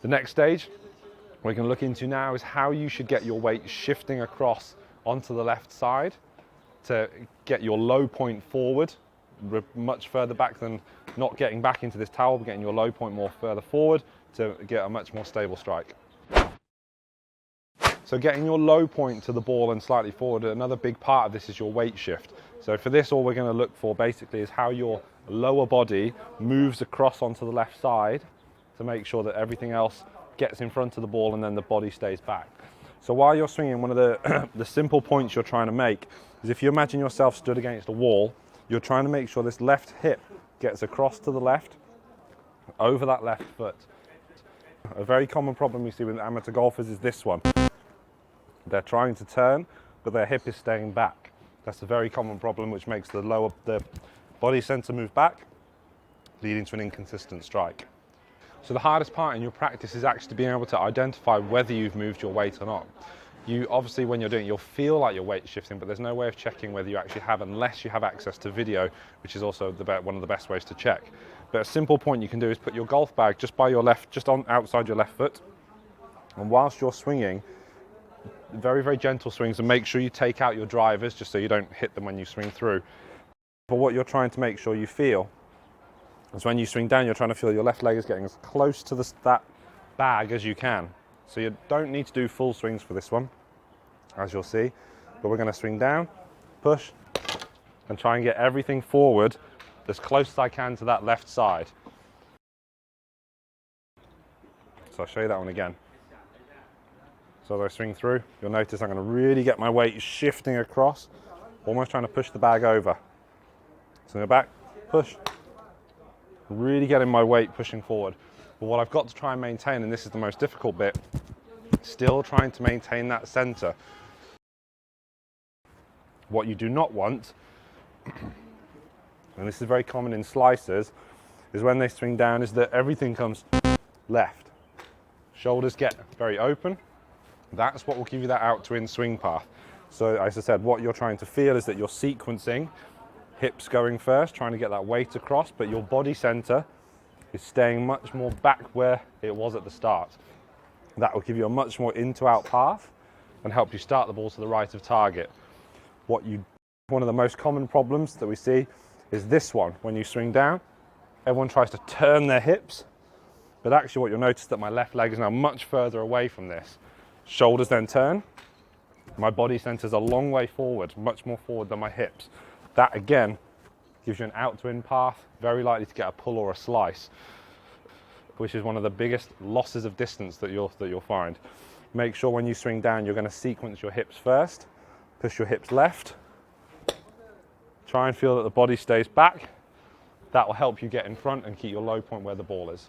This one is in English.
The next stage we're going to look into now is how you should get your weight shifting across onto the left side to get your low point forward, much further back than not getting back into this towel, but getting your low point more further forward to get a much more stable strike. So getting your low point to the ball and slightly forward, another big part of this is your weight shift. So for this, all we're going to look for basically is how your lower body moves across onto the left side to make sure that everything else gets in front of the ball and then the body stays back. So while you're swinging, one of the simple points you're trying to make is if you imagine yourself stood against a wall, you're trying to make sure this left hip gets across to the left, over that left foot. A very common problem we see with amateur golfers is this one. They're trying to turn, but their hip is staying back. That's a very common problem which makes the body center move back, leading to an inconsistent strike. So the hardest part in your practice is actually being able to identify whether you've moved your weight or not. You obviously, when you're doing it, you'll feel like your weight's shifting, but there's no way of checking whether you actually have unless you have access to video, which is also one of the best ways to check. But a simple point you can do is put your golf bag just by your left, just on outside your left foot, and whilst you're swinging, very, very gentle swings, and make sure you take out your drivers just so you don't hit them when you swing through. But what you're trying to make sure you feel is when you swing down, you're trying to feel your left leg is getting as close to that bag as you can. So you don't need to do full swings for this one, as you'll see, but we're going to swing down, push, and try and get everything forward as close as I can to that left side. So I'll show you that one again. So as I swing through, you'll notice I'm going to really get my weight shifting across, almost trying to push the bag over. Swing it back, push, really getting my weight pushing forward. But what I've got to try and maintain, and this is the most difficult bit, still trying to maintain that center. What you do not want, and this is very common in slicers, is when they swing down is that everything comes left. Shoulders get very open. That's what will give you that out to in swing path. So as I said, what you're trying to feel is that you're sequencing, hips going first, trying to get that weight across, but your body center is staying much more back where it was at the start. That will give you a much more in to out path and help you start the ball to the right of target. One of the most common problems that we see is this one. When you swing down, everyone tries to turn their hips, but actually what you'll notice is that my left leg is now much further away from this. Shoulders then turn. My body center is a long way forward, much more forward than my hips. That again gives you an out to in path, very likely to get a pull or a slice, which is one of the biggest losses of distance that you'll find. Make sure when you swing down, you're going to sequence your hips first, push your hips left, try and feel that the body stays back. That will help you get in front and keep your low point where the ball is.